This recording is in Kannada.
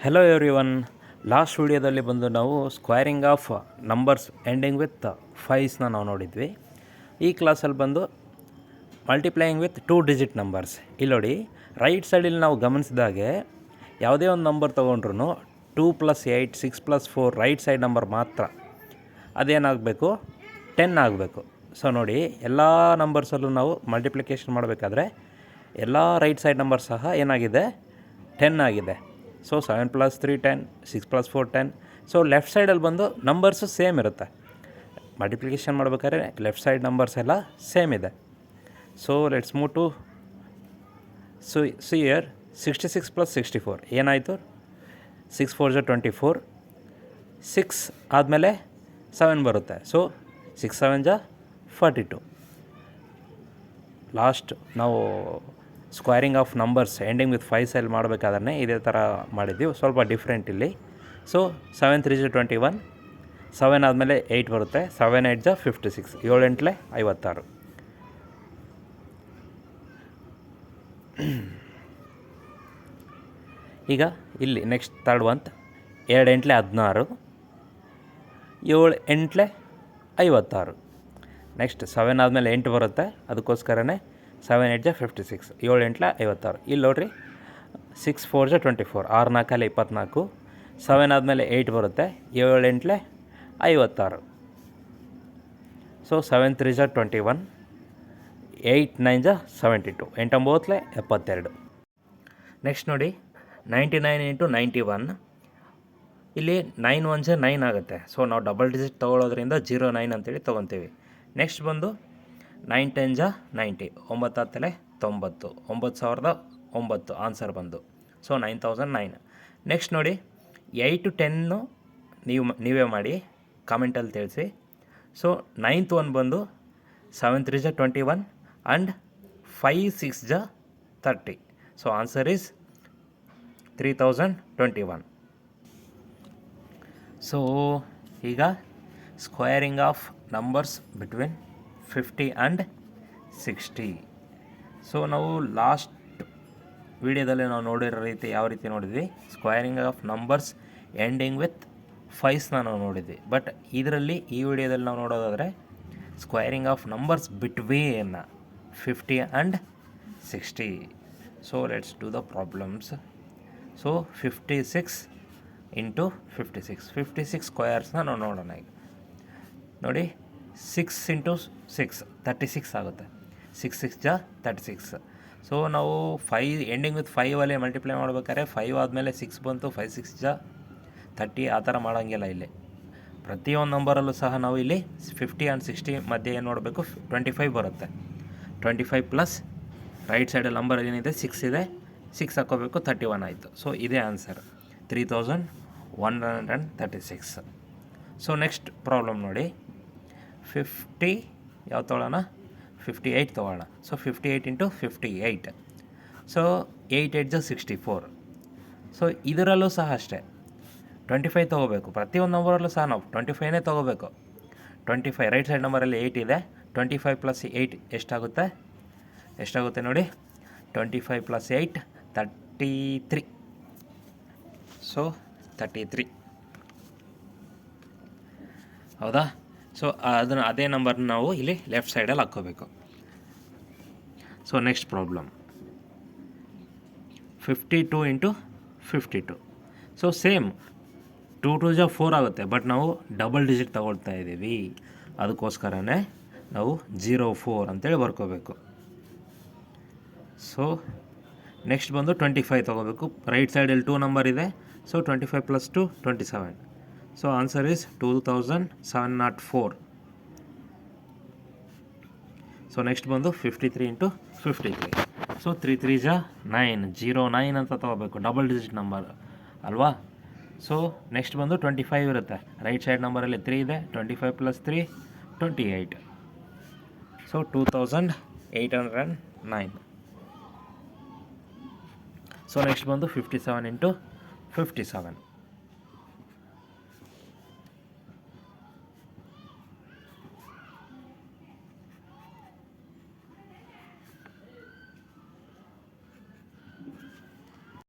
Hello every one. ಲಾಸ್ಟ್ ವಿಡಿಯೋದಲ್ಲಿ ಬಂದು ನಾವು squaring of numbers ending with ಫೈವ್ಸ್ನ ನಾವು ನೋಡಿದ್ವಿ. ಈ ಕ್ಲಾಸಲ್ಲಿ ಬಂದು ಮಲ್ಟಿಪ್ಲೈಯಿಂಗ್ ವಿತ್ 2 ಡಿಜಿಟ್ ನಂಬರ್ಸ್. ಇಲ್ಲಿ ನೋಡಿ, ರೈಟ್ ಸೈಡಲ್ಲಿ ನಾವು ಗಮನಿಸಿದಾಗೆ ಯಾವುದೇ ಒಂದು ನಂಬರ್ ತೊಗೊಂಡ್ರು 2 + 8 6 + 4 ರೈಟ್ ಸೈಡ್ ನಂಬರ್ ಮಾತ್ರ ಅದೇನಾಗಬೇಕು, 10 ಆಗಬೇಕು. ಸೊ ನೋಡಿ, ಎಲ್ಲ ನಂಬರ್ಸಲ್ಲೂ ನಾವು ಮಲ್ಟಿಪ್ಲಿಕೇಶನ್ ಮಾಡಬೇಕಾದ್ರೆ ಎಲ್ಲ ರೈಟ್ ಸೈಡ್ ನಂಬರ್ ಸಹ ಏನಾಗಿದೆ, 10 ಆಗಿದೆ. ಸೊ 7 + 3 10, 6 + 4 10. ಸೊ ಲೆಫ್ಟ್ ಸೈಡಲ್ಲಿ ಬಂದು ನಂಬರ್ಸು ಸೇಮ್ ಇರುತ್ತೆ. ಮಲ್ಟಿಪ್ಲಿಕೇಶನ್ ಮಾಡಬೇಕಾದ್ರೆ ಲೆಫ್ಟ್ ಸೈಡ್ ನಂಬರ್ಸ್ ಎಲ್ಲ ಸೇಮ್ ಇದೆ. So let's move to see here 66 + 64 ಏನಾಯಿತು, 6 × 4 = 24. 6 ಆದಮೇಲೆ 7 ಬರುತ್ತೆ. ಸೊ 6 × 7 = 42. ಲಾಸ್ಟ್ ನಾವು squaring of numbers ending with 5 ಸೈಲ್ ಮಾಡಬೇಕಾದ್ರೆ ಇದೇ ಥರ ಮಾಡಿದ್ದೀವಿ, ಸ್ವಲ್ಪ ಡಿಫ್ರೆಂಟ್ ಇಲ್ಲಿ. ಸೊ 7 × 3 = 21. 7 ಆದಮೇಲೆ 8 ಬರುತ್ತೆ. 7 × 8 = 56. 7 × 8 = 56. ಈಗ ಇಲ್ಲಿ ನೆಕ್ಸ್ಟ್ ಥರ್ಡ್ ಒಂತ್ 2 × 8 = 16. 7 × 8 = 56. ನೆಕ್ಸ್ಟ್ 7 ಆದಮೇಲೆ 8 ಬರುತ್ತೆ, ಅದಕ್ಕೋಸ್ಕರನೇ 7 × 8 = 56. 7 × 8 = 56. ಇಲ್ಲಿ ನೋಡಿರಿ, 6 × 4 = 24. 6 × 4 = 24. 7 ಆದಮೇಲೆ 8 ಬರುತ್ತೆ. 7 × 8 = 56. ಸೊ 7 × 3 = 21. 8 × 9 = 72. 8 × 9 = 72. ನೆಕ್ಸ್ಟ್ ನೋಡಿ, 99 × 91. ಇಲ್ಲಿ 9 × 1 = 9 ಆಗುತ್ತೆ. ಸೊ ನಾವು ಡಬಲ್ ಡಿಜಿಟ್ ತೊಗೊಳ್ಳೋದ್ರಿಂದ 09 ಅಂತೇಳಿ ತೊಗೊತೀವಿ. ನೆಕ್ಸ್ಟ್ ಬಂದು 9 × 10 = 90. 9 ಆದಮೇಲೆ 90. 9009 ಆನ್ಸರ್ ಬಂದು. ಸೊ 9009. ನೆಕ್ಸ್ಟ್ ನೋಡಿ, 8 10 ನೀವೇ ಮಾಡಿ ಕಾಮೆಂಟಲ್ಲಿ ತಿಳಿಸಿ. ಸೊ 9th ಒನ್ ಬಂದು 7 × 3 = 21 and 5 × 6 = 30. So answer is 3021. So ಈಗ squaring of numbers between 50 and 60. So ನಾವು ಲಾಸ್ಟ್ ವಿಡಿಯೋದಲ್ಲಿ ನಾವು ನೋಡಿರೋ ರೀತಿ ಯಾವ ರೀತಿ ನೋಡಿದ್ವಿ, squaring of numbers ending with ಫೈವ್ಸ್ನ ನಾವು ನೋಡಿದ್ವಿ. ಬಟ್ ಇದರಲ್ಲಿ ಈ ವಿಡಿಯೋದಲ್ಲಿ ನಾವು ನೋಡೋದಾದರೆ squaring of numbers between 50 and 60. So let's do the problems. So 56 × 56. 56 ಸ್ಕ್ವಯರ್ಸ್ನ ನಾವು ನೋಡೋಣ. ಈಗ ನೋಡಿ, 6 × 6 36 ಆಗುತ್ತೆ. 6 × 6 = 36. ಸೊ ನಾವು 5 ಎಂಡಿಂಗ್ ವಿತ್ 5 ಮಲ್ಟಿಪ್ಲೈ ಮಾಡ್ಬೇಕಾದ್ರೆ 5 ಆದಮೇಲೆ 6 ಬಂತು. 5 × 6 = 30. ಆ ಥರ ಮಾಡೋಂಗಿಲ್ಲ. ಇಲ್ಲಿ ಪ್ರತಿಯೊಂದು ನಂಬರಲ್ಲೂ ಸಹ ನಾವು ಇಲ್ಲಿ 50 ಆ್ಯಂಡ್ 60 ಮಧ್ಯೆ ಏನು ನೋಡಬೇಕು, 25 ಬರುತ್ತೆ. 25 ಪ್ಲಸ್ ರೈಟ್ ಸೈಡಲ್ಲಿ ನಂಬರ್ ಏನಿದೆ 6 ಇದೆ, 6 ಹಾಕ್ಕೋಬೇಕು, 31 ಆಯಿತು. ಸೊ ಇದೇ ಆನ್ಸರ್, 3136. ಸೊ ನೆಕ್ಸ್ಟ್ ಪ್ರಾಬ್ಲಮ್ ನೋಡಿ, 50 ಯಾವ್ದು ತೊಗೊಳ್ಳೋಣ, 58 ತೊಗೊಳ್ಳೋಣ. ಸೊ 58 × 58. ಸೊ 8 × 8 = 64. ಸೊ ಇದರಲ್ಲೂ ಸಹ ಅಷ್ಟೇ 25 ತೊಗೋಬೇಕು. ಪ್ರತಿಯೊಂದು ನಂಬರಲ್ಲೂ ಸಹ ನಾವು 25ನೇ ತೊಗೋಬೇಕು. 25 ರೈಟ್ ಸೈಡ್ ನಂಬರಲ್ಲಿ 8 ಇದೆ. 25 + 8 ಎಷ್ಟಾಗುತ್ತೆ ನೋಡಿ, 25 + 8 33. ಸೊ 33 ಹೌದಾ. ಸೊ ಅದೇ ನಂಬರ್ನ ನಾವು ಇಲ್ಲಿ ಲೆಫ್ಟ್ ಸೈಡಲ್ಲಿ ಹಾಕ್ಕೋಬೇಕು. So next problem 52 × 52. So same 2 × 2 = 4 ಆಗುತ್ತೆ. ಬಟ್ ನಾವು ಡಬಲ್ ಡಿಜಿಟ್ ತಗೊಳ್ತಾ ಇದ್ದೀವಿ, ಅದಕ್ಕೋಸ್ಕರನೇ ನಾವು 04 ಅಂತೇಳಿ ಬರ್ಕೋಬೇಕು. ಸೊ ನೆಕ್ಸ್ಟ್ ಬಂದು 25 ತೊಗೋಬೇಕು. ರೈಟ್ ಸೈಡಲ್ಲಿ 2 ನಂಬರ್ ಇದೆ. So 25 + 2 27. So answer is 2704. So next ಬಂದು 53 × 53. ಸೊ 3 × 3 = 9. 09 ಅಂತ ತೊಗೋಬೇಕು, ಡಬಲ್ ಡಿಜಿಟ್ ನಂಬರ್ ಅಲ್ವಾ. ಸೊ ನೆಕ್ಸ್ಟ್ ಬಂದು 25 ಇರುತ್ತೆ. ರೈಟ್ ಸೈಡ್ ನಂಬರಲ್ಲಿ 3 ಇದೆ. 25 + 3 28. ಸೊ 2809. ಸೊ ನೆಕ್ಸ್ಟ್ ಬಂದು 57 × 57.